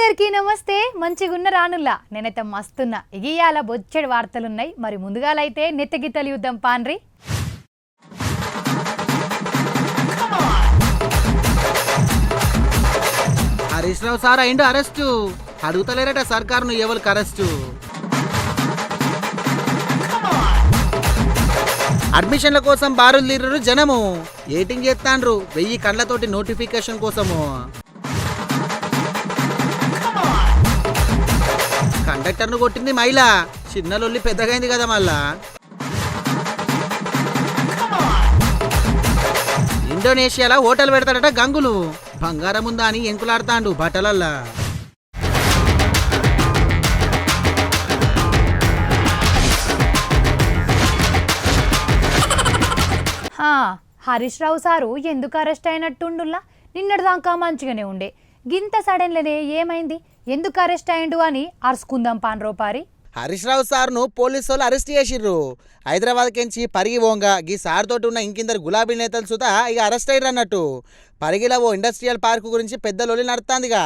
అందరికీ నమస్తే. మంచిగున్న రానుల్లా నేనైతే మస్తున్నా. ఇగియాల బొచ్చెడు వార్తలున్నాయి. మరి ముందుగాలైతే నెత్తగిత్తలు యుద్ధం పాన్రి. హరీష్ రావు సార్ అయిండు అరెస్టు. అడుగుతలేరట సర్కారును ఎవరికి అరెస్టు. అడ్మిషన్ల కోసం బారులు తీర్రు జనము. ఏటింగ్ చేస్తాండ్రు 1000 కండ్లతోటి నోటిఫికేషన్ కోసము. కండక్టర్ను కొట్టింది మహిళ. చిన్నలొల్లి పెద్దగైంది కదా మళ్ళా. ఇండోనేషియాలో హోటల్ పెడతాడట గంగులు. బంగారం ఉందా అని ఎంకులాడుతాండు బట్టలల్లా. హరీష్ రావు సారు ఎందుకు అరెస్ట్ అయినట్టుండుల్లా? నిన్నటిదాకా మంచిగానే ఉండే. గింత సడన్లనే ఏమైంది, ఎందుకు అరెస్ట్ అయ్యిండు అని అరుచుకుందాం పాన్రోపారి. హరీష్ రావు సార్ను పోలీసు వాళ్ళు అరెస్ట్ చేసిర్రు. హైదరాబాద్ కెంచి పరిగి పోంగా గీ సార్ తోటి ఉన్న ఇంకిందరు గులాబీ నేతలు సుతా ఇక అరెస్ట్ అయ్యారు అన్నట్టు. పరిగిలో ఓ ఇండస్ట్రియల్ పార్క్ గురించి పెద్ద లొల్లి నడుతుందిగా.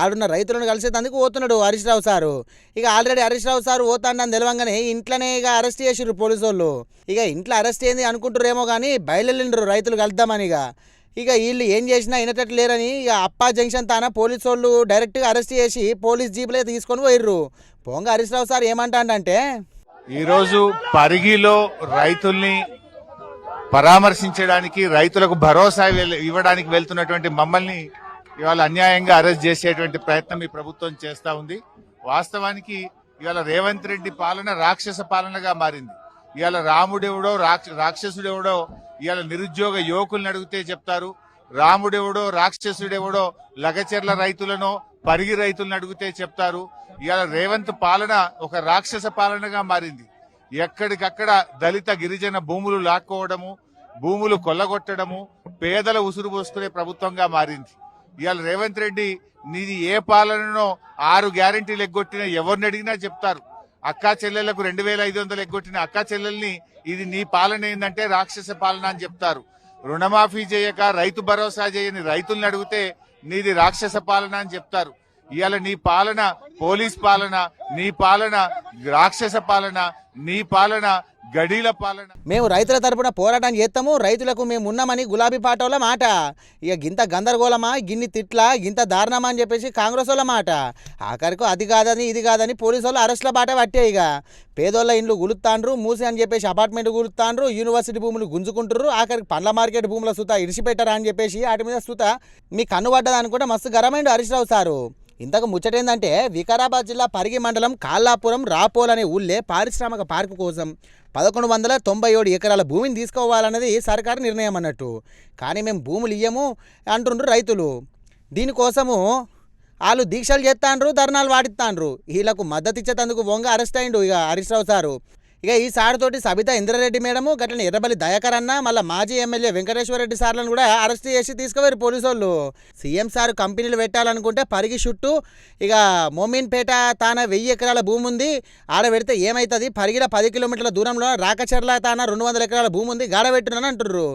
ఆడున్న రైతులను కలిసేందుకు పోతున్నాడు హరీష్ రావు సారు. ఇక ఆల్రెడీ హరీష్ రావు సారు పోతాడని తెలవంగానే ఇంట్లోనే ఇక అరెస్ట్ చేసిర్రు పోలీసు వాళ్ళు. ఇక ఇంట్లో అరెస్ట్ అయింది అనుకుంటారేమో కానీ బయలుదేరిండ్రు రైతులు కలుద్దామని. ఇక వీళ్ళు ఏం చేసినా వినేటట్టు లేరని ఇక అప్పా జంక్షన్ తాన పోలీసు వాళ్ళు డైరెక్ట్గా అరెస్ట్ చేసి పోలీస్ జీపులే తీసుకొని పోయిర్రు. పోంగ హరీష్ రావు సార్ ఏమంటాడంటే, ఈరోజు పరిగిలో రైతుల్ని పరామర్శించడానికి, రైతులకు భరోసా ఇవ్వడానికి వెళ్తున్నటువంటి మమ్మల్ని ఇవాళ అన్యాయంగా అరెస్ట్ చేసేటువంటి ప్రయత్నం ఈ ప్రభుత్వం చేస్తా ఉంది. వాస్తవానికి ఇవాళ రేవంత్ రెడ్డి పాలన రాక్షస పాలనగా మారింది. ఇవాళ రాముడెవడో రాక్షసుడెవడో ఇవాళ నిరుద్యోగ యువకుల్ని అడిగితే చెప్తారు. రాముడెవడో రాక్షసుడెవడో లగచెర్ల రైతులను పరిగి రైతులను అడిగితే చెప్తారు. ఇవాళ రేవంత్ పాలన ఒక రాక్షస పాలనగా మారింది. ఎక్కడికక్కడ దళిత గిరిజన భూములు లాక్కోవడము, భూములు కొల్లగొట్టడము, పేదల ఉసురు పోసుకునే ప్రభుత్వంగా మారింది. ఇవాళ రేవంత్ రెడ్డి నీది ఏ పాలననో 6 గ్యారెంటీలు ఎగ్గొట్టిన ఎవరిని అడిగినా చెప్తారు. అక్కా చెల్లెళ్లకు 2500 ఎగ్గొట్టిన అక్కా చెల్లెల్ని ఇది నీ పాలన ఏందంటే రాక్షస పాలన అని చెప్తారు. రుణమాఫీ చేయక రైతు భరోసా చేయని రైతుల్ని అడిగితే నీది రాక్షస పాలన అని చెప్తారు. ఇవాళ నీ పాలన పోలీస్ పాలన, నీ పాలన రాక్షస పాలన, నీ పాలన గడీల పాలన. మేము రైతుల తరపున పోరాటం చేస్తాము, రైతులకు మేము ఉన్నామని గులాబీ పార్టీ మాట. ఇక గింత గందరగోళమా, గిన్ని తిట్లా, గింత దారుణమా అని చెప్పేసి కాంగ్రెస్ వాళ్ళ మాట. ఆఖరికి అది కాదని ఇది కాదని పోలీసు వాళ్ళు అరెస్టుల బాట పట్టే. ఇక పేదోళ్ళ ఇండ్లు గులుస్తాండ్రు, మూసి అని చెప్పేసి అపార్ట్మెంట్ గులుస్తాండ్రు, యూనివర్సిటీ భూములు గుంజుకుంటారు, ఆఖరికి పండ్ల మార్కెట్ భూముల సుత ఇడిచిపెట్టారా అని చెప్పేసి వాటి మీద సుత మీ కన్ను పడ్డది అనుకుంటే మస్తు గరమైండు హరీష్ రావు సారు. ఇంతకు ముచ్చటేందంటే వికారాబాద్ జిల్లా పరిగి మండలం కాల్లాపురం రాపోల్ అనే ఊళ్ళే పారిశ్రామిక పార్కు కోసం 1197 ఎకరాల భూమిని తీసుకోవాలన్నది సర్కారు నిర్ణయం అన్నట్టు. కానీ మేము భూములు ఇయ్యము అంటుండ్రు రైతులు. దీనికోసము వాళ్ళు దీక్షలు చేస్తాండ్రు, ధర్నాలు వాడిస్తాండ్రు. వీళ్ళకు మద్దతు ఇచ్చేందుకు వంగ అరెస్ట్ అయిండు ఇక హరీష్ రావు సారు. ఇక ఈ సార్ తోటి సబితా ఇంద్రారెడ్డి మేడము, గట్లని ఎర్రబల్లి దయాకర్ అన్న, మళ్ళీ మాజీ ఎమ్మెల్యే వెంకటేశ్వర రెడ్డి సార్లను కూడా అరెస్ట్ చేసి తీసుకుపోయారు పోలీసు వాళ్ళు. సీఎం సార్ కంపెనీలు పెట్టాలనుకుంటే పరిగి చుట్టూ ఇక మోమిన్పేట తాన 1000 ఎకరాల భూమి ఉంది, ఆడ పెడితే ఏమవుతుంది, పరిగిల 10 కిలోమీటర్ల దూరంలో రాకచెర్ల తాన 200 ఎకరాల భూమి ఉంది, గాడ పెట్టునని అంటుర్రు.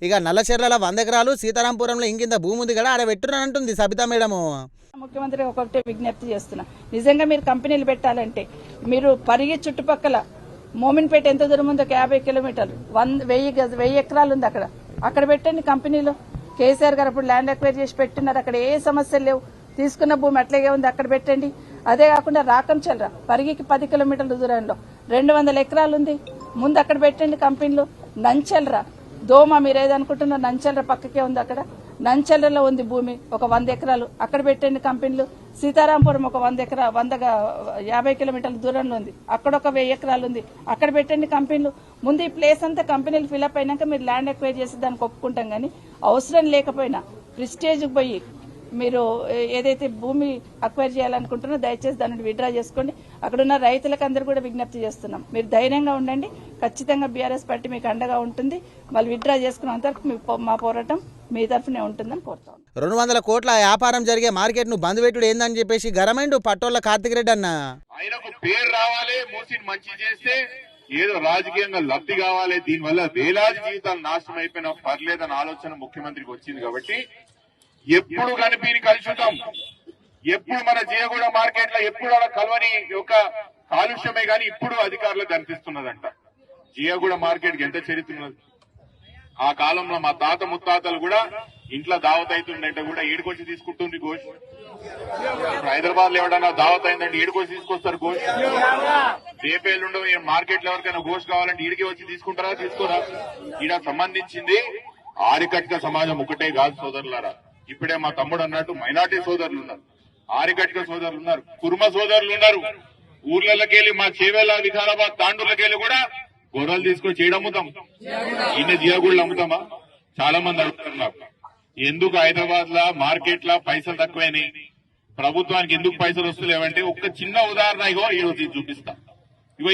ఇక నల్లచెర్ల 100 ఎకరాలు, సీతారాంపురంలో ఇంకింత భూమి ఉంది కదా ఆడ పెట్టునని అంటుంది సబితా మేడము. ముఖ్యమంత్రి ఒకటే విజ్ఞప్తి చేస్తున్నా, నిజంగా మీరు కంపెనీలు పెట్టాలంటే మీరు పరిగి చుట్టుపక్కల మోమిన్పేట ఎంత దూరం ఉందో 50 కిలోమీటర్లు, 1000 ఎకరాలు ఉంది అక్కడ పెట్టండి కంపెనీలు. కేసీఆర్ గారు అప్పుడు ల్యాండ్ అక్వైర్ చేసి పెట్టినారు, అక్కడ ఏ సమస్యలు లేవు. తీసుకున్న భూమి అట్లాగే ఉంది, అక్కడ పెట్టండి. అదే కాకుండా రాకంచల్రా పరిగికి 10 కిలోమీటర్ల దూరంలో 200 ఎకరాలు ఉంది, ముందు అక్కడ పెట్టండి కంపెనీలు. నంచెల్రా దోమ మీరు ఏదనుకుంటున్నారు, నంచెల్ర పక్కకే ఉంది, అక్కడ నంచెల్లలో ఉంది భూమి ఒక 100 ఎకరాలు, అక్కడ పెట్టండి కంపెనీలు. సీతారాంపురం ఒక 50 కిలోమీటర్ల దూరంలో ఉంది, అక్కడ ఒక 1000 ఎకరాలు ఉంది, అక్కడ పెట్టండి కంపెనీలు. ముందు ఈ ప్లేస్ అంతా కంపెనీలు ఫిల్అప్ అయినాక మీరు ల్యాండ్ ఎక్వైర్ చేసి దానికి ఒప్పుకుంటాం. కానీ అవసరం లేకపోయినా ప్రిస్టేజ్కి పోయి మీరు ఏదైతే భూమి అక్వైర్ చేయాలనుకుంటున్నారో దయచేసి దాన్ని విత్డ్రా చేసుకోండి. అక్కడున్న రైతులకు అందరూ కూడా విజ్ఞప్తి చేస్తున్నాం, మీరు ధైర్యంగా ఉండండి, ఖచ్చితంగా బీఆర్ఎస్ పార్టీ మీకు అండగా ఉంటుంది. వాళ్ళు విత్డ్రా చేసుకున్నంత వరకు మా పోరాటం మీ తరఫునే ఉంటుందని కోరుతాం. 200 కోట్ల వ్యాపారం జరిగే మార్కెట్ ను బంద్ పెట్టుడు ఏందని చెప్పేసి గరమైండు పట్టోళ్ళ కార్తిక్ రెడ్డి అన్న. ఆయనకు పేరు రావాలి, మూసిని మంచి చేస్తే ఏదో రాజకీయంగా లబ్ధి కావాలి, దీనివల్ల వేలాది జీవితాలు నాశనం అయిపోయినా పర్లేదన్న ఆలోచన ముఖ్యమంత్రికి వచ్చింది. కాబట్టి ఎప్పుడు కనిపిని కలుషితం ఎప్పుడు మన జియగూడ మార్కెట్ లో ఎప్పుడు అలా కలవని ఒక కాలుష్యమే గాని ఇప్పుడు అధికారులకు కనిపిస్తున్నదంట. జియగూడ మార్కెట్ కి ఎంత చరిత్ర ఉన్నది. ఆ కాలంలో మా తాత ముత్తాతలు కూడా ఇంట్లో దావత్ అవుతుందంటే కూడా ఏడుకొచ్చి తీసుకుంటుంది గోష్. హైదరాబాద్ లో ఎవడన్నా దావత్ అయిందంటే ఏడుకొచ్చి తీసుకొస్తారు గోష్. రేపేళ్ళుండో మార్కెట్ లో ఎవరికైనా గోష్ కావాలంటే ఈడికి వచ్చి తీసుకుంటారా తీసుకోరా. ఈడ సంబంధించింది ఆరికట్క సమాజం ఒకటే కాదు సోదరులారా. ఇప్పుడే మా తమ్ముడు అన్నట్టు మైనార్టీ సోదరులు ఉన్నారు, ఆరికట్క సోదరులు ఉన్నారు, కుర్మ సోదరులు ఉన్నారు. ఊర్లలోకి వెళ్ళి మా చేవేళ్ళ వికారాబాద్ తాండూర్లకి వెళ్ళి కూడా గొర్రెలు తీసుకొచ్చి ఏడు అమ్ముతాం. ఈయన జియాగుళ్ళు అమ్ముతామా? చాలా మంది అడుగుతారు నాకు, ఎందుకు హైదరాబాద్ లా మార్కెట్ లా పైసలు తక్కువైనాయి, ప్రభుత్వానికి ఎందుకు పైసలు వస్తలేవంటే ఒక్క చిన్న ఉదాహరణ ఇగో ఈరోజు ఇది చూపిస్తా.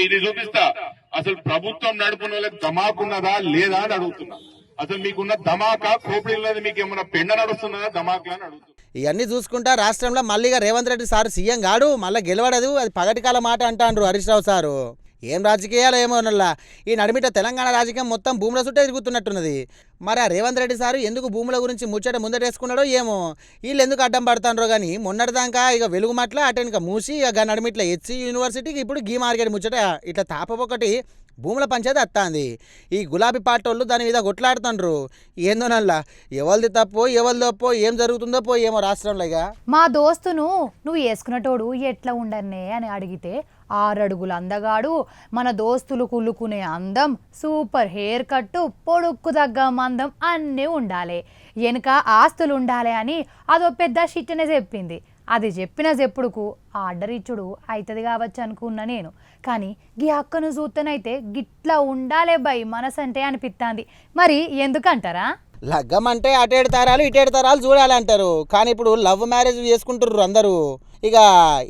ఇది చూపిస్తా. అసలు ప్రభుత్వం నడుపున వాళ్ళకి ధమాకున్నదా లేదా అని అడుగుతున్నా. అసలు మీకున్న ధమాకా కోపిడిల్లది, మీకు ఏమన్నా పెండ నడుస్తున్నదా ధమాకా అని అడుగుతున్నా. ఇవన్నీ చూసుకుంటా రాష్ట్రంలో మళ్ళీగా రేవంత్ రెడ్డి సార్ సీఎం కాడు, మళ్ళీ గెలవడదు, అది పగటికాల మాట అంటాండ్రు హరీష్ రావు సారు. ఏం రాజకీయాలు ఏమో నల్లా. ఈ నడిమిట తెలంగాణ రాజకీయం మొత్తం భూముల చుట్టే తిరుగుతున్నట్టున్నది. మరి ఆ రేవంత్ రెడ్డి సారు ఎందుకు భూముల గురించి ముచ్చట ముందటేసుకున్నాడో ఏమో, వీళ్ళు ఎందుకు అడ్డం పడతాండ్రో కానీ మొన్నటిదాకా ఇక వెలుగుమట్ల అటెనక మూసి ఇక నడిమిట్ల హెచ్సి యూనివర్సిటీకి ఇప్పుడు గీ మార్కెట్ ముచ్చట ఇట్లా తాపొకటి భూముల పంచాయతీ వస్తుంది. ఈ గులాబీ పార్టీ దాని మీద కొట్లాడుతుండ్రు. ఏందోనల్లా ఎవరిది తప్పో ఎవరిది తప్పో ఏం జరుగుతుందో పో ఏమో రాష్ట్రంలో. ఇక మా దోస్తును నువ్వు వేసుకునేటోడు ఎట్లా ఉండనే అని అడిగితే 6 అడుగుల అందగాడు, మన దోస్తులు కుళ్ళుకునే అందం, సూపర్ హెయిర్ కట్టు, పొడుక్కు తగ్గ మందం అన్నీ ఉండాలి, వెనుక ఆస్తులు ఉండాలి అని అదో పెద్ద షిట్టనే చెప్పింది. అది చెప్పిన చెప్పుడుకు ఆర్డర్ ఇచ్చుడు అవుతుంది కావచ్చు అనుకున్నా నేను. కానీ గీ అక్కను చూస్తేనైతే గిట్లా ఉండాలే బై మనసంటే అనిపిస్తుంది. మరి ఎందుకంటారా? లగ్గం అంటే అటేడు తరాలు ఇటేడు తరాలు చూడాలంటారు. కానీ ఇప్పుడు లవ్ మ్యారేజ్ చేసుకుంటుర్రు అందరూ. ఇక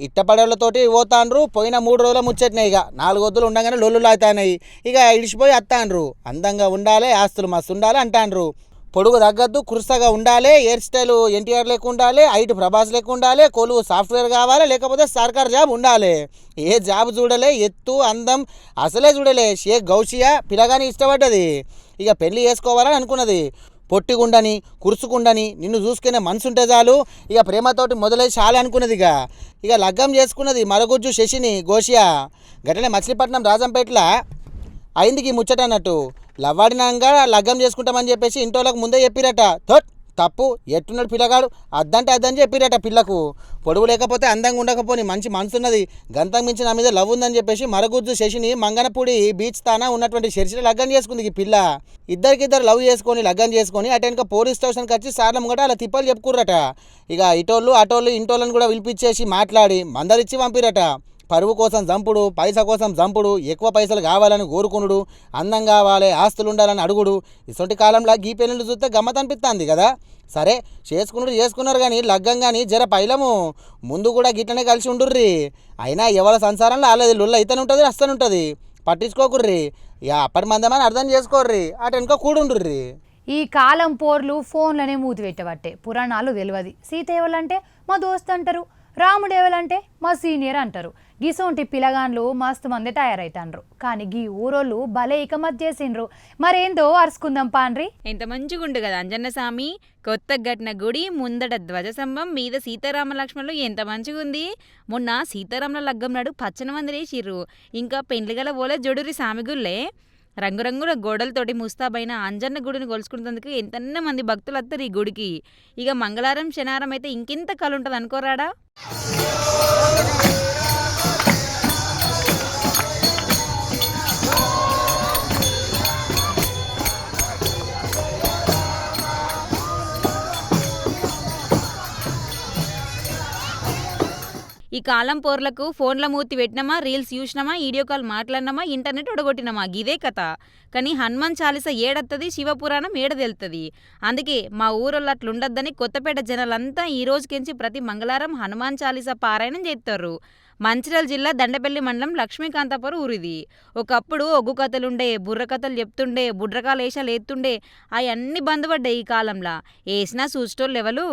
ఇట్టపడేళ్ళతోటి పోతాండ్రు. పోయిన 3 రోజుల ముచ్చట్నాయి. ఇక 4 వద్దులు ఉండగానే లొల్లులు అవుతాయి. ఇక ఇడిచిపోయి వస్తాండ్రు. అందంగా ఉండాలి, ఆస్తులు మస్తు ఉండాలి అంటాండ్రు. పొడుగు తగ్గద్దు, కుర్సగా ఉండాలి, హెయిర్ స్టైల్ ఎన్టీఆర్ లెక్క ఉండాలి, హైట్ ప్రభాస్ లెక్క ఉండాలి, కొలువు సాఫ్ట్వేర్ కావాలి, లేకపోతే సర్కార్ జాబ్ ఉండాలి. ఏ జాబ్ చూడలే, ఎత్తు అందం అసలే చూడలే. షేక్ గౌషియా పిల్లగాని ఇష్టపడ్డది. ఇక పెళ్లి చేసుకోవాలని అనుకున్నది. పొట్టిగుండని కురుసుకుండని నిన్ను చూసుకునే మనసు ఉంటే చాలు, ఇక ప్రేమతోటి మొదలై చాలే అనుకున్నది. ఇక లగ్గం చేసుకున్నది మరగుజ్జు శశిని గోషియా. గట్లనే మచిలీపట్నం రాజంపేటలో అయిందికి ముచ్చట అన్నట్టు. లవ్వాడినాక లగ్గం చేసుకుంటామని చెప్పేసి ఇంటోళ్ళకు ముందే చెప్పిరట. తప్పు, ఎట్టున్నాడు పిల్లగాడు, అద్దంటే అద్దని చెప్పిరట పిల్లకు. పొడుగు లేకపోతే అందంగా ఉండకపోని మంచి మనసున్నది, గంతం మించి నా మీద లవ్ ఉందని చెప్పేసి మరగుజ్జు శశిని మంగనపూడి బీచ్ తానా ఉన్నటువంటి చర్చిలో లగ్గం చేసుకుంది ఈ పిల్ల. ఇద్దరికిద్దరు లవ్ చేసుకొని లగ్గం చేసుకొని అటెనక పోలీస్ స్టేషన్కి వచ్చి సార్ల ముంగట అలా తిప్పలు చెప్పుకుర్రట. ఇక ఇటోళ్ళు అటోళ్ళు ఇంటోళ్ళని కూడా పిలిపించేసి మాట్లాడి మందలిచ్చి పంపిరట. పరువు కోసం చంపుడు, పైసా కోసం చంపుడు, ఎక్కువ పైసలు కావాలని కోరుకునుడు, అందం కావాలి, ఆస్తులు ఉండాలని అడుగుడు. ఇటువంటి కాలంలో గీ పెళ్ళిళ్ళు చూస్తే గమ్మత్ అనిపిస్తుంది కదా. సరే చేసుకున్నారు కానీ లగ్గం కానీ జర పైలము ముందు కూడా గిట్లనే కలిసి ఉండుర్రి. అయినా ఎవరి సంసారంలో ఆలేదు లొల్లు అయితేనే ఉంటుంది, వస్తూనే ఉంటుంది. పట్టించుకోకుర్రి. ఇక అప్పటి మందమని అర్థం చేసుకోర్రి, అటు వెనుక కూడుండుర్రి. ఈ కాలం పోర్లు ఫోన్లనే మూతి పెట్టబట్టే, పురాణాలు తెలియదు. సీత ఎవలంటే మా దోస్త్ అంటారు, రాముడు ఎవలంటే మా సీనియర్ అంటారు. గిసోంటి పిలగాన్లు మస్తు మంది తయారైతాండ్రు. కానీ గీ ఊరోళ్ళు భలే ఇకమత్ చేసిండ్రు. మరేందో అరుచుకుందాం పాండ్రి. ఎంత మంచిగుండు కదా అంజన్న స్వామి. కొత్త ఘటన గుడి ముందట ధ్వజస్తంభం మీద సీతారామ లక్ష్మణులు ఎంత మంచిగుంది. మొన్న సీతారాముల లగ్గం నాడు పచ్చని మందిరేసిర్రు. ఇంకా పెండ్లిగల పోలే జోడురి సామిగుళ్ళే. రంగురంగుల గోడలతోటి ముస్తాబైన అంజన్న గుడిని కొలుసుకున్నందుకు ఎంతన్న మంది భక్తులు వస్తారు ఈ గుడికి. ఇక మంగళవారం శనివారం అయితే ఇంకెంత కళ ఉంటుంది అనుకోరాడా. ఈ కాలం పోర్లకు ఫోన్ల మూతి పెట్టినామా, రీల్స్ చూసినామా, వీడియో కాల్ మాట్లాడినామా, ఇంటర్నెట్ ఒడగొట్టినామా, గిదే కథ. కానీ హనుమాన్ చాలీసా ఏడత్తది, శివపురాణం ఏడదెళ్తుంది. అందుకే మా ఊరోళ్ళు అట్లుండద్దని కొత్తపేట జనాలంతా ఈ రోజుకించి ప్రతి మంగళవారం హనుమాన్ చాలీసా పారాయణం చేస్తారు. మంచిర్యాల జిల్లా దండపల్లి మండలం లక్ష్మీకాంతాపురం ఊరిది. ఒకప్పుడు ఒగ్గు కథలుండే, బుర్ర కథలు చెప్తుండే, బుడ్రకాల వేషాలు ఎత్తుండే, అవన్నీ బంద్ పడ్డాయి ఈ కాలంలో. వేసినా చూసేటోళ్ళు ఎవరు.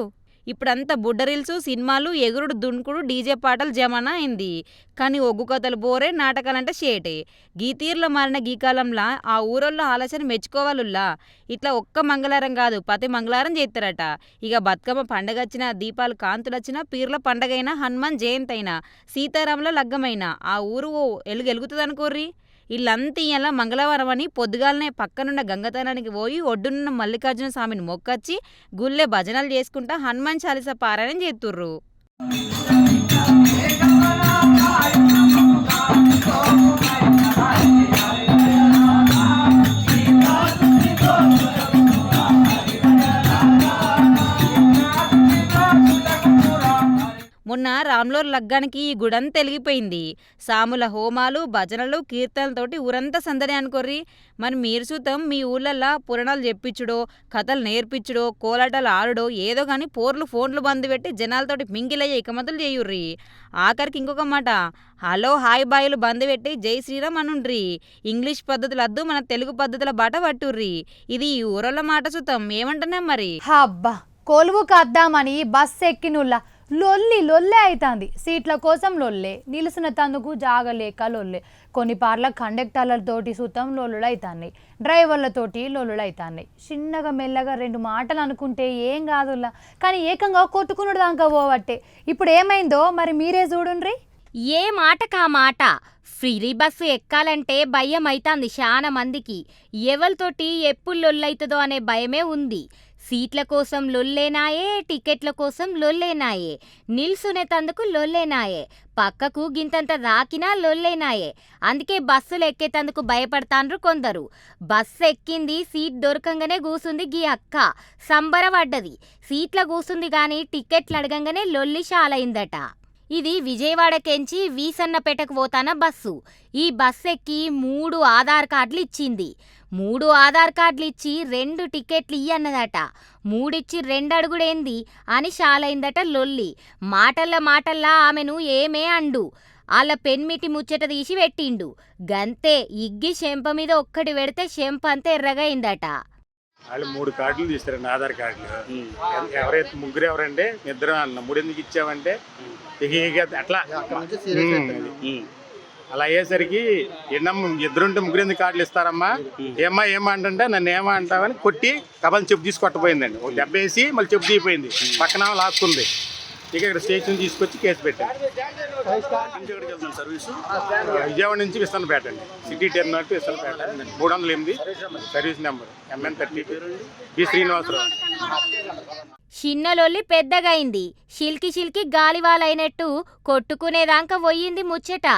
ఇప్పుడంతా బుడ్డ రీల్స్, సినిమాలు, ఎగురుడు, దుణుకుడు, డీజే పాటలు జమానా అయింది. కానీ ఒగ్గు కథలు బోరే, నాటకాలంటే షేటే. గీ తీరులో మారిన గీ కాలంలో ఆ ఊరోళ్ళ ఆలోచన మెచ్చుకోవాలుల్లా. ఇట్లా ఒక్క మంగళవారం కాదు, ప్రతి మంగళవారం చేస్తారట. ఇక బతుకమ్మ పండగ వచ్చినా, దీపాలు కాంతులు వచ్చినా, పీర్ల పండగైనా, హనుమాన్ జయంతి అయినా, సీతారాముల లగ్గమైనా ఆ ఊరు ఎలుగుతుంది అనుకోర్రి. వీళ్ళంతా ఇయ్యాల మంగళవారం అని పొద్దుగాలనే పక్కనున్న గంగతనానికి పోయి ఒడ్డునున్న మల్లికార్జున స్వామిని మొక్కచ్చి గుళ్ళే భజనలు చేసుకుంటా హనుమాన్ చాలీసా పారాయణం చేస్తుర్రు. మొన్న రామ్లోర్ లగ్గానికి ఈ గుడంతా తెలిగిపోయింది. సాముల హోమాలు, భజనలు, కీర్తనలతోటి ఊరంతా సందడి అనుకోర్రి. మరి మీరు చూద్దాం మీ ఊళ్ళల్లో పురాణాలు చెప్పించుడో, కథలు నేర్పించుడో, కోలాటాలు ఆడుడో ఏదో కానీ పోర్లు ఫోన్లు బంద్ పెట్టి జనాలతోటి మింగిలయ్యే ఇకమతులు చేయుర్రి. ఆఖరికి ఇంకొక మాట, హలో హాయ్ బాయిలు బంద్ పెట్టి జై శ్రీరామ్ అనుండ్రి. ఇంగ్లీష్ పద్ధతులు అద్దు, మన తెలుగు పద్ధతుల బాట పట్టుర్రి. ఇది ఈ ఊరోళ్ళ మాట చూద్దాం, ఏమంటున్నాం మరి. అబ్బా కొలువుకు అద్దామని బస్ ఎక్కినుల్లా లొల్లే అవుతుంది. సీట్ల కోసం లొల్లే, నిలిచిన తందుకు జాగలేక లొల్లే. కొన్ని పార్ల కండక్టర్లతోటి సుతం లొల్లులు అవుతాయి, డ్రైవర్లతోటి లొల్లులు అవుతాయి. చిన్నగా మెల్లగా 2 మాటలు అనుకుంటే ఏం కాదుల్లా, కానీ ఏకంగా కొట్టుకున్నాడు దాకా పోవట్టే. ఇప్పుడు ఏమైందో మరి మీరే చూడుండ్రి. ఏ మాటకా మాట ఫ్రీ బస్సు ఎక్కాలంటే భయం అవుతుంది చాలా మందికి. ఎవరితోటి ఎప్పుడు లొల్లైతుందో అనే భయమే ఉంది. సీట్ల కోసం లొల్లేనాయే, టికెట్ల కోసం లొల్లేనాయే, నిల్సునే తందుకు లొల్లేనాయే, పక్కకు గింతంత రాకినా లొల్లేనాయే. అందుకే బస్సులు ఎక్కేతందుకు భయపడతాండ్రు కొందరు. బస్సు ఎక్కింది, సీట్ దొరకంగానే కూసుంది గీ అక్క, సంబరపడ్డది. సీట్ల కూసుంది గాని టికెట్లు అడగంగానే లొల్లి షాలైందట. ఇది విజయవాడకెంచి వీసన్నపేటకు పోతాన బస్సు. ఈ బస్సు ఎక్కి 3 ఆధార్ కార్డులు ఇచ్చింది. 3 ఆధార్ కార్డులు ఇచ్చి 2 టికెట్లు ఇయ్యన్నదట. 3 ఇచ్చి 2 అడుగుడేంది అని షాలైందట లొల్లి. మాటల్లా ఆమెను ఏమే అండు. వాళ్ళ పెన్మిటి ముచ్చట తీసి పెట్టిండు. గంతే ఇగ్గి చెంప మీద ఒక్కటి పెడితే చెంప అంతా ఎర్రగైందట. వాళ్ళు 3 కార్డులు తీస్తారండి, ఆధార్ కార్డులు. ఎవరైతే ముగ్గురు ఎవరంటే ఇద్దరు అన్న 3 ఎందుకు ఇచ్చామంటే ఇక అట్లా అలా అయ్యేసరికి ఇద్దరుంటే 3 ఎందుకు కార్డులు ఇస్తారమ్మా, ఏమా అంటే నన్ను ఏమా అంటావని కొట్టి కబల్ చెప్పు తీసి కొట్టపోయిందండి. ఒక దెబ్బ వేసి మళ్ళీ చెప్పు తీయిపోయింది, పక్కన లాక్కుంది. ఇక ఇక్కడ స్టేషన్ తీసుకొచ్చి కేసు పెట్టాను. విజయవాడ నుంచి విస్తన్నపేట అండి, city terminal to Vistannapeta 308 service number MN30 B Srinivasarao. చిన్నలొల్లి పెద్దగైంది. షిల్కి గాలివాలైనట్టు కొట్టుకునేదాకా పోయింది ముచ్చట.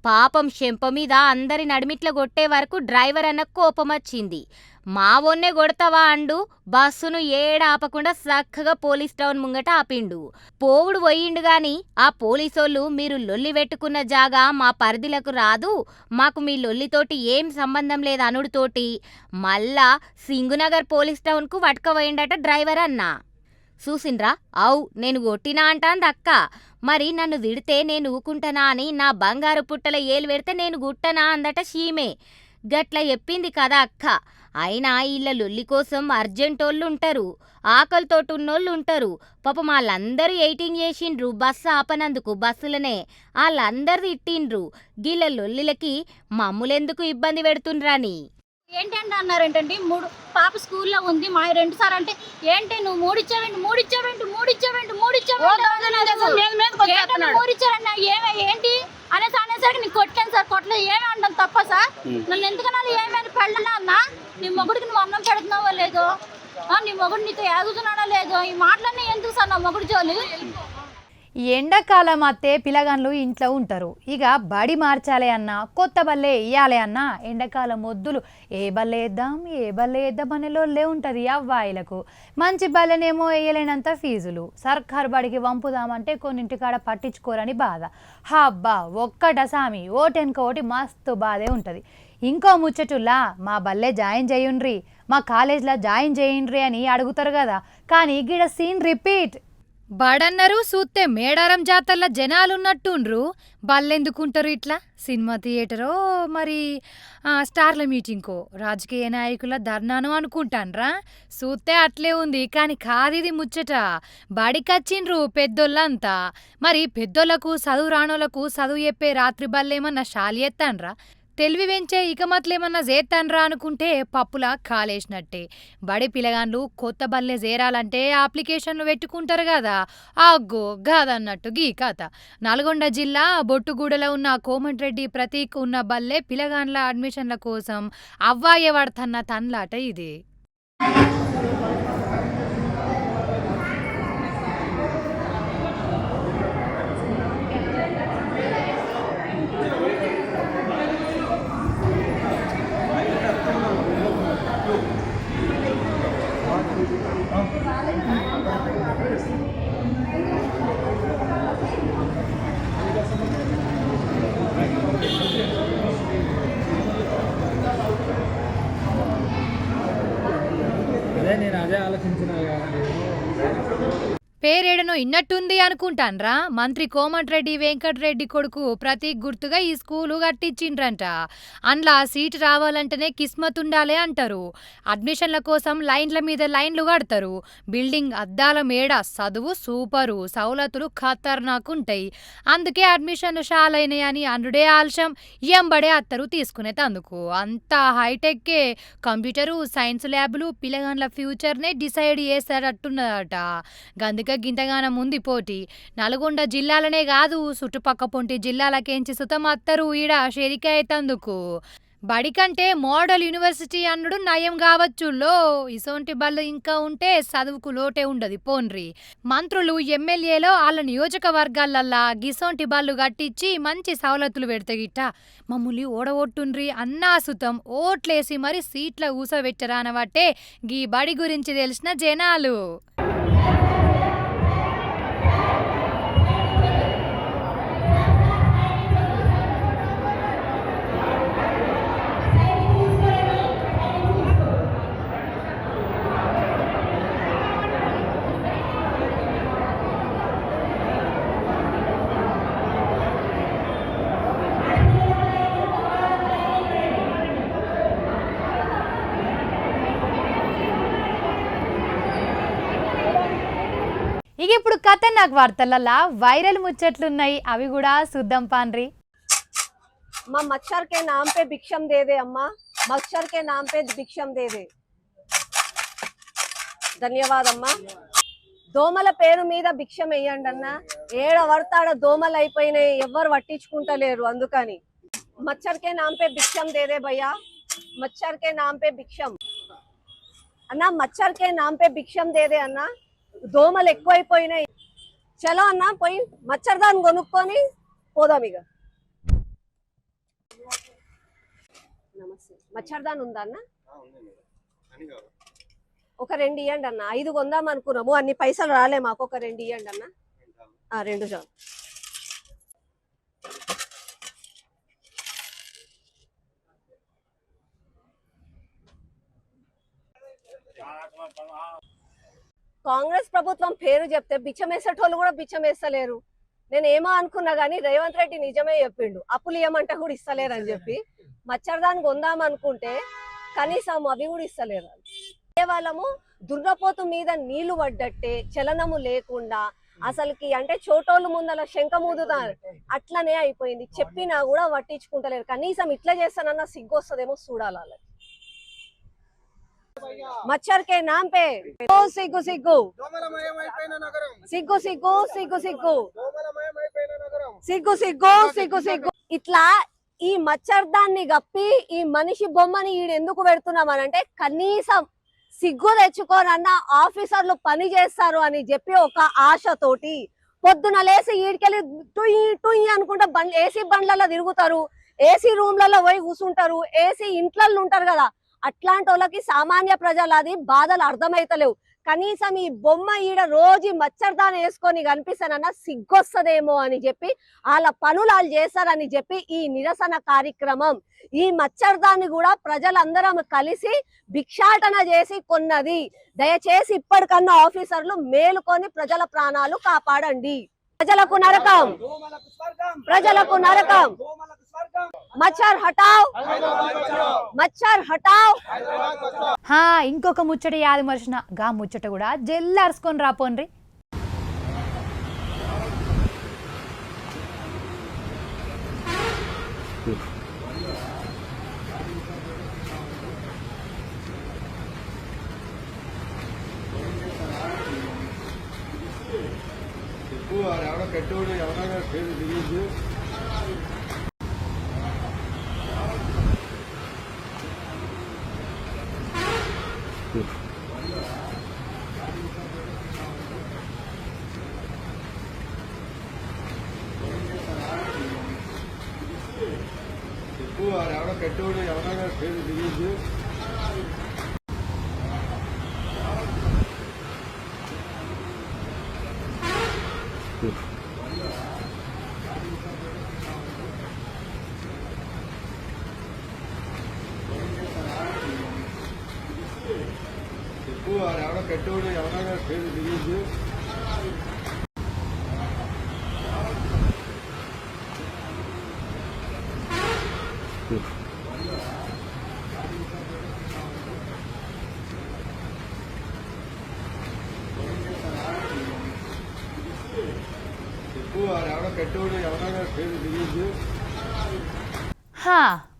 పాపం చెంప మీద అందరి నడిమిట్ల కొట్టే వరకు డ్రైవర్ అన్న కోపం వచ్చింది. మా ఒన్నే కొడతావా అండు బస్సును ఏడాపకుండా చక్కగా పోలీస్ టౌన్ ముంగట ఆపిండు. పోవుడు పోయిండు గాని ఆ పోలీసోళ్ళు మీరు లొల్లి పెట్టుకున్న జాగా మా పరిధిలకు రాదు, మాకు మీ లొల్లితోటి ఏం సంబంధం లేదు అనుడితోటి మళ్ళా సింగునగర్ పోలీస్ టౌన్కు పట్టుకపోయిండట డ్రైవర్ అన్న. చూసిండ్రా, అవు నేను కొట్టినా అంటాందక్క. మరి నన్ను తిడితే నేను ఊకుంటానా అని నా బంగారు పుట్టల ఏలు పెడితే నేను గుట్టనా అందట షీమే. గట్ల చెప్పింది కదా అక్క. అయినా ఇళ్ళ లొల్లి కోసం అర్జెంటోళ్ళుంటారు, ఆకలితోటున్నోళ్ళుంటారు. పాపం వాళ్ళందరూ ఎయిటింగ్ చేసిండ్రు బస్సు ఆపనందుకు. బస్సులనే వాళ్ళందరూ తిట్టిండ్రు. గిళ్ళ లొల్లిలకి మమ్ములెందుకు ఇబ్బంది పెడుతుండ్రని. ఏంటంటే అన్నారేంటండి, 3 పాప స్కూల్లో ఉంది, మా 2 సార్ అంటే ఏంటి నువ్వు 3 ఇచ్చావండి ఏంటి అనేసరికి నీకు కొట్టాను సార్. కొట్టలేదు ఏమి అంటాం తప్ప సార్? నన్ను ఎందుకన్నా ఏమైనా పెళ్ళనా అన్నా? నీ మొగుడికి నువ్వు అన్నం పెడుతున్నావో లేదో, నీ మొగుడు నీతో ఎదుగుతున్నాడో లేదో, ఈ మాటలన్నీ ఎందుకు సార్ నా మొగుడు జోలి? ఎండాకాలం అత్తే పిల్లగాన్లు ఇంట్లో ఉంటారు. ఇక బడి మార్చాలి అన్నా, కొత్త బల్లే వేయాలి అన్నా ఎండాకాలం మొద్దులు ఏ బల్లే వేద్దాం అనే లోల్లే ఉంటుంది అవ్వాయిలకు. మంచి బల్లెనేమో వేయలేనంత ఫీజులు, సర్కారు బడికి వంపుదామంటే కొన్నింటికాడ పట్టించుకోరని బాధ. అబ్బా ఒక్కట సామి ఓటెనక ఒకటి మస్తు బాధే ఉంటుంది. ఇంకో ముచ్చటుల్లా మా బల్లే జాయిన్ చేయుండ్రి, మా కాలేజ్లో జాయిన్ చేయండ్రి అని అడుగుతారు కదా, కానీ గిడ సీన్ రిపీట్. బడన్నరు సూత్తే మేడారం జాతరల జనాలున్నట్టుండ్రు. బల్లెందుకుంటారు ఇట్లా? సినిమా థియేటరో మరి స్టార్ల మీటింగ్కో రాజకీయ నాయకుల ధర్నాను అనుకుంటాన్రా? సూత్తే అట్లే ఉంది కానీ కాదిది ముచ్చట. బడికచ్చిండ్రు పెద్దోళ్ళంతా. మరి పెద్దోళ్లకు చదువు రానోళ్లకు చదువు చెప్పే రాత్రి బల్లేమన్నా షాలి ఎత్తాన్రా? తెలివి పెంచే ఇకమట్లేమన్నా చేత్తాన్రా అనుకుంటే పప్పులా కాలేసినట్టే. బడి పిలగాన్లు కొత్త బల్లె చేరాలంటే అప్లికేషన్లు పెట్టుకుంటారు కదా, అగ్గో గాదన్నట్టు గీ కథ. నల్గొండ జిల్లా బొట్టుగూడలో ఉన్న కోమటిరెడ్డి ప్రతీక్ ఉన్న బల్లె పిలగాన్ల అడ్మిషన్ల కోసం అవ్వాయే పడుతున్న తన్లాట ఇది. పేరేడనో ఇన్నట్టుంది అనుకుంటాన్రా. మంత్రి కోమటిరెడ్డి వెంకటరెడ్డి కొడుకు ప్రతీక్ గుర్తుగా ఈ స్కూలు కట్టించిండ్రంట. అందులో సీటు రావాలంటేనే కిస్మత్ ఉండాలి అంటారు. అడ్మిషన్ల కోసం లైన్ల మీద లైన్లు కడతారు. బిల్డింగ్ అద్దాల మేడ, చదువు సూపరు, సౌలతులు ఖతర్నాకుంటాయి. అందుకే అడ్మిషన్లు షాలైనాయని అండుడే ఆలస్యం, ఎంబడే అత్తరు తీసుకునే తందుకు. అంతా హైటెక్కే. కంప్యూటరు, సైన్స్ ల్యాబులు పిల్లగాన్ల ఫ్యూచర్నే డిసైడ్ చేసేటట్టున్నదట. గందుక గింతగానం ఉంది పోటీ. నల్గొండ జిల్లాలనే కాదు చుట్టుపక్క పొంటి జిల్లాలకేంచి సుతం అత్తరు ఈడ షెరికైతందుకు. బడికంటే మోడల్ యూనివర్సిటీ అన్నుడు నయం కావచ్చులో. ఇసోంటి బళ్ళు ఇంకా ఉంటే చదువుకు లోటే ఉండదు పోన్రి. మంత్రులు ఎమ్మెల్యేలో వాళ్ళ నియోజకవర్గాలల్లా గిసోంటి బళ్ళు కట్టించి మంచి సవలతులు పెడితే గిట్ట మమ్మల్ని ఓడగొట్టుండ్రి అన్నా సుతం ఓట్లేసి మరి సీట్ల ఊసబెట్టరా అనబట్టే గీ బడి గురించి తెలిసిన జనాలు. ఇక ఇప్పుడు ఖతర్నాక్ వార్తలల్లా వైరల్ ముచ్చట్లున్నాయి, అవి కూడా చూద్దాం పాన్రి. अम्मा मच्छर के नाम पे भिक्षम दे दे, अम्मा मच्छर के नाम पे भिक्षम दे दे. ధన్యవాదం అమ్మా. దోమల పేరు మీద భిక్షం వేయండి అన్న. ఏడ పడతాడ దోమలు అయిపోయినాయి, ఎవ్వరు పట్టించుకుంటలేరు. అందుకని మచ్చర్ కే నామ్ పే భిక్షం దే దే భయ్యా, మచ్చర్ కే నామ్ పే భిక్షం అన్న, మచ్చర్ కే నామ్ పే భిక్షం దే దే అన్న. దోమలు ఎక్కువైపోయినాయి. చలో అన్న పోయి మచ్చర్ దాన్ని కొనుక్కొని పోదాం ఇక. నమస్తే. మచ్చర్దాన్ ఉందా అన్న? ఒక 2 ఇవ్వండి అన్న. 5 కొందాం అనుకున్నాము, అన్ని పైసలు రాలే మాకు. ఒక 2 ఇవ్వండి అన్న. 2 చాలు. కాంగ్రెస్ ప్రభుత్వం పేరు చెప్తే బిచ్చమేసేటోళ్ళు కూడా బిచ్చమేస్తలేరు. నేను ఏమో అనుకున్నా గానీ రేవంత్ రెడ్డి నిజమే చెప్పిండు, అప్పులు ఇవ్వమంటే కూడా ఇస్తలేరు అని చెప్పి. మచ్చర్దాన్ని కొందాం అనుకుంటే కనీసం అవి కూడా ఇస్తలేరు. కేవలము దుర్గపోతు మీద నీళ్లు పడ్డట్టే, చలనము లేకుండా, అసలుకి అంటే చోటోళ్ళు ముందల శంఖ మూదుతారు అట్లనే అయిపోయింది. చెప్పినా కూడా పట్టించుకుంటలేరు. కనీసం ఇట్లా చేస్తానన్నా సిగ్గు వస్తుందేమో చూడాలి. మచ్చర్ కే నామ్ పే సిగ్గు సిగ్గు సిగ్గు సిగ్గు సిగ్గు సిగ్గు సిగ్గు సిగ్గు సిగ్గు సిగ్గు. ఇట్లా ఈ మచ్చర్దాన్ని గప్పి ఈ మనిషి బొమ్మని ఈడెందుకు పెడుతున్నామనంటే కనీసం సిగ్గు తెచ్చుకోనన్న ఆఫీసర్లు పని చేస్తారు అని చెప్పి ఒక ఆశతోటి పొద్దున లేసి ఈడికెళ్ళి టుయ్ టుయ్ అనుకుంటే ఏసీ బండ్లలో తిరుగుతారు, ఏసీ రూమ్లలో పోయి కూర్చుంటారు, ఏసీ ఇంట్లలో ఉంటారు కదా. అట్లాంటి వాళ్ళకి సామాన్య ప్రజలు అది బాధలు అర్థమైతలేవు. కనీసం ఈ బొమ్మ ఈడ రోజు మచ్చర్దాన వేసుకొని కనిపిస్తానన్నా సిగ్గొస్తదేమో అని చెప్పి వాళ్ళ పనులు వాళ్ళు చేస్తారని చెప్పి ఈ నిరసన కార్యక్రమం. ఈ మచ్చర్దాన్ని కూడా ప్రజలందరం కలిసి భిక్షాటన చేసి కొన్నది. దయచేసి ఇప్పటికన్నా ఆఫీసర్లు మేలుకొని ప్రజల ప్రాణాలు కాపాడండి. ప్రజలకు నరకం, ప్రజలకు నరకం. మచ్చర్ హటావ్, మచ్చర్ హటావ్. ఇంకొక ముచ్చట యాది మర్చిన గా ముచ్చట కూడా జెల్లర్చుకొని రాపోన్రి.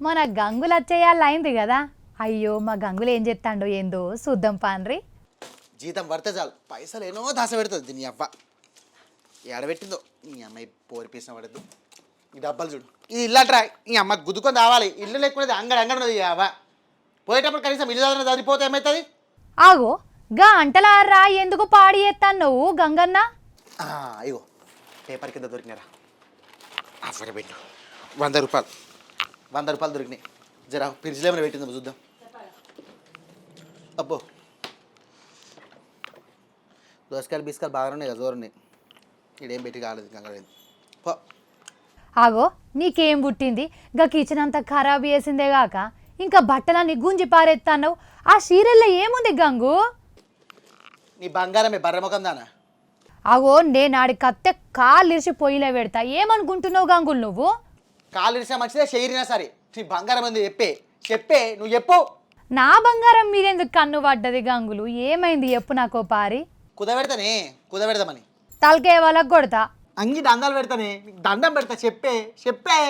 మన గంగులు వచ్చేయాలైంది కదా. అయ్యో మా గంగులు ఏం చెప్తాండో ఏందో చూద్దాం పాన్రి. జీతం పడితే చాలు, పైసలు ఏనో దాస పెడుతుంది దీని అవ్వ. ఎడబెట్టిందో ఈ అమ్మాయి పోరిపీసిన పడద్దు. ఈ డబ్బాలు చూడు, ఇది ఇల్లట్రా. ఈ అమ్మ గుద్దుకొని రావాలి. ఇల్లు లేకున్నది అంగడి అవ్వ. పోయేటప్పుడు కనీసం ఇల్లు చదివిన చదివిపోతే ఏమవుతుంది? ఆగో గా అంటలారా ఎందుకు పాడి ఎత్తాను నువ్వు గంగన్న? ఇగో పేపర్ కింద దొరికినారా, ఆఫర్ పెట్టు. 100 రూపాయలు, 100 రూపాయలు దొరికినాయి. జరా ఫ్రిడ్జ్లో ఏమైనా పెట్టిందో చూద్దాం. అబ్బో దోసకాయలు బిస్కాయలు బాగానే ఉన్నాయి కదా, జోరున్నాయి. ఇడేం పెట్టి కాలేదు కంగారు. ఆగో నీకేం పుట్టింది? గా కిచెన్ అంతా ఖరాబ్ చేసిందే గాక ఇంకా బట్టలన్నీ గుంజి పారెత్తాను. ఆ చీరల్లో ఏముంది గంగు? నీ బంగారమే బర్రముఖం దానా. అగో నేనాడి కత్తె కాళ్ళు ఇరిసి పొయ్యిలో పెడతా. ఏమనుకుంటున్నావు గంగులు నువ్వు? కాళ్ళు ఇరిసినా మంచిదే, షెయిరినా సరే. నీ బంగారం ఉంది చెప్పే నువ్వు చెప్పు. నా బంగారం మీరెందుకు కన్ను పడ్డది గంగులు? ఏమైంది చెప్పు నాకో పారి. కుదబెడతామని తలకే వాళ్ళకి కొడతా. అంగి దండాలు పెడతానే, దండం పెడతా. చెప్పే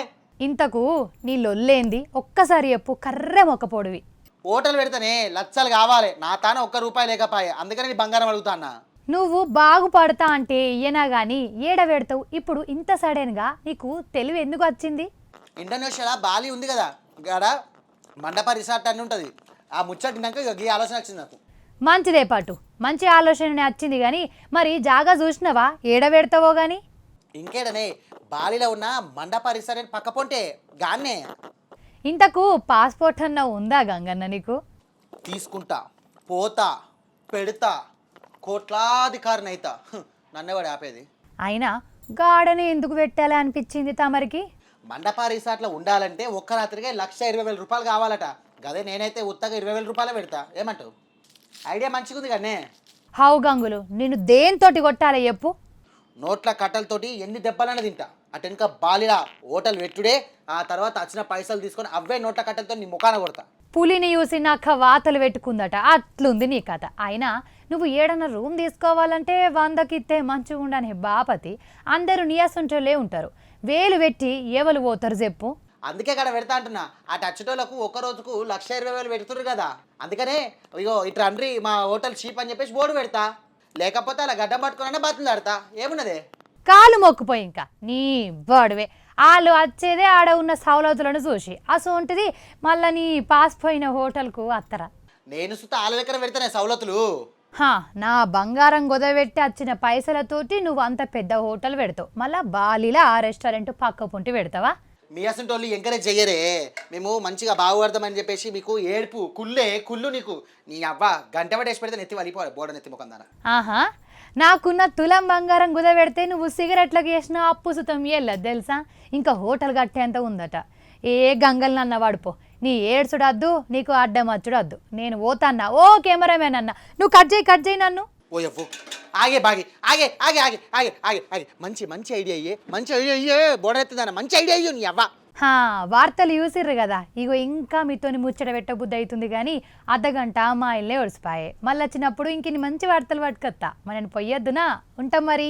ఇంతకు నీ లొల్లేంది ఒక్కసారి చెప్పు. కర్రె మొక్కపోడివి. హోటల్ పెడతానే, లచ్చలు కావాలి. నా తాన 1 రూపాయి లేకపోయే, అందుకని నీ బంగారం అడుగుతా అన్న. నువ్వు బాగుపడతా అంటే ఇయ్యనా గాని ఏడ పెడతావు? ఇప్పుడు ఇంత సడన్గా నీకు తెలివి ఎందుకు వచ్చింది? ఇండోనేషియాలో బాలి ఉంది కదా, గాడ మండప రిసార్ట్ అని ఉంటుంది. ఆ ముచ్చటినాక ఈ ఆలోచన వచ్చింది నాకు. మంచిదే పాటు, మంచి ఆలోచననే వచ్చింది కానీ మరి జాగా చూసినవా? ఏడ పెడతావో గాని. ఇంకేడనే బాలిలో ఉన్న మండప రిసార్ట్ పక్క పొంటే గాన్నే. ఇంతకు పాస్పోర్ట్ అన్న ఉందా గంగన్న నీకు? తీసుకుంటా, పోతా, పెడతా, కోట్లాధికారిని అవుతా. నన్నేవాడు ఆపేది? అయినా గాడని ఎందుకు పెట్టాలి అనిపించింది తమరికి? మండప రిసార్ట్లో ఉండాలంటే ఒక్క రాత్రికి 1,20,000 రూపాయలు కావాలట. గదే నేనైతే ఉత్తగా 20,000 రూపాయలే పెడతా. ఏమంటావు? ఐడియా మంచిగా ఉంది కానీ. హౌ గంగులు నిన్ను దేంతోటి కొట్టాలి చెప్పు? నోట్ల కట్టలతోటి ఎన్ని దెబ్బలన్నా తింటా. అటెనక బాలిలా హోటల్ పెట్టుడే, ఆ తర్వాత వచ్చిన పైసలు తీసుకొని అవే నోట్ల కట్టలతో నీ ముఖాన కొడతా. పులిని చూసి నాక వాతలు పెట్టుకుందట, అట్లుంది నీ కథ. అయినా నువ్వు ఏడన్నా రూమ్ తీసుకోవాలంటే 100కి ఇస్తే మంచిగా ఉండని బాపతి. అందరూ నియాసంటోళ్ళే ఉంటారు. వేలు పెట్టి ఎవరు పోతారు చెప్పు? అందుకే ఇక్కడ పెడతా అంటున్నా. ఆ టచ్టోళ్ళకు ఒక రోజుకు 1,20,000 పెడుతున్నారు కదా. అందుకనే ఇగో ఇటు రండ్రి మా హోటల్ చీప్ అని చెప్పేసి బోర్డు పెడతా. లేకపోతే అలా గడ్డం పట్టుకున్నా బాతులు ఆడతా. ఏమున్నదే? కాలు మొక్కుపోయి ఇంకా నీ బడువే. వాళ్ళు వచ్చేదే ఆడ ఉన్న సౌలతులను చూసి. అసోంటిది మళ్ళీ నీ పాస్ పోయిన హోటల్కు అత్తరా? నేను సుత ఆల దగ్గర పెడతానే సౌలతులు. నా బంగారం గొదవెట్టి వచ్చిన పైసలతోటి నువ్వు అంత పెద్ద హోటల్ పెడతావు, మళ్ళా బాలీలా ఆ రెస్టారెంట్ పక్క పొంటి పెడతావా? మీ అసంటి వాళ్ళు ఎంకరేజ్ చెయ్యరే. మేము మంచిగా బాగుపడతామని చెప్పేసి మీకు ఏడుపు కుళ్ళు నీకు. నీ అవ్వ గంట పడేసి పెడితే నెత్తి వలిపోవాలి బోడ నెత్తి ముఖం దాన. ఆహా, నాకున్న తులం బంగారం కుదబెడితే నువ్వు సిగరెట్లకు వేసిన అప్పు సుతం వెళ్ళదు తెలుసా. ఇంకా హోటల్ కట్టేంత ఉందట. ఏ గంగల్ నన్న వాడిపో, నీ ఏడ్చుడద్దు, నీకు అడ్డం వచ్చుడద్దు. నేను పోతాన్నా. ఓ కెమెరామెన్ అన్న, నువ్వు కట్ చేయి నన్ను. ఓ యవ్వు ఆగే బాగి ఆగే ఆగే ఆగే ఆగే ఆగే ఆగే మంచి ఐడియా అయ్యే బోడ నెత్తిదాన మంచి ఐడియా అయ్యో నీ అవ్వ. వార్తలు చూసిర్రు కదా. ఇగో ఇంకా మీతోని ముచ్చట పెట్టబుద్ధి అవుతుంది కానీ అర్ధగంట మా ఇల్లే ఒడిసిపాయే. మళ్ళీ వచ్చినప్పుడు ఇంక మంచి వార్తలు పట్టుకొస్తా. మరి నేను పొయ్యొద్దునా. ఉంటాం మరి.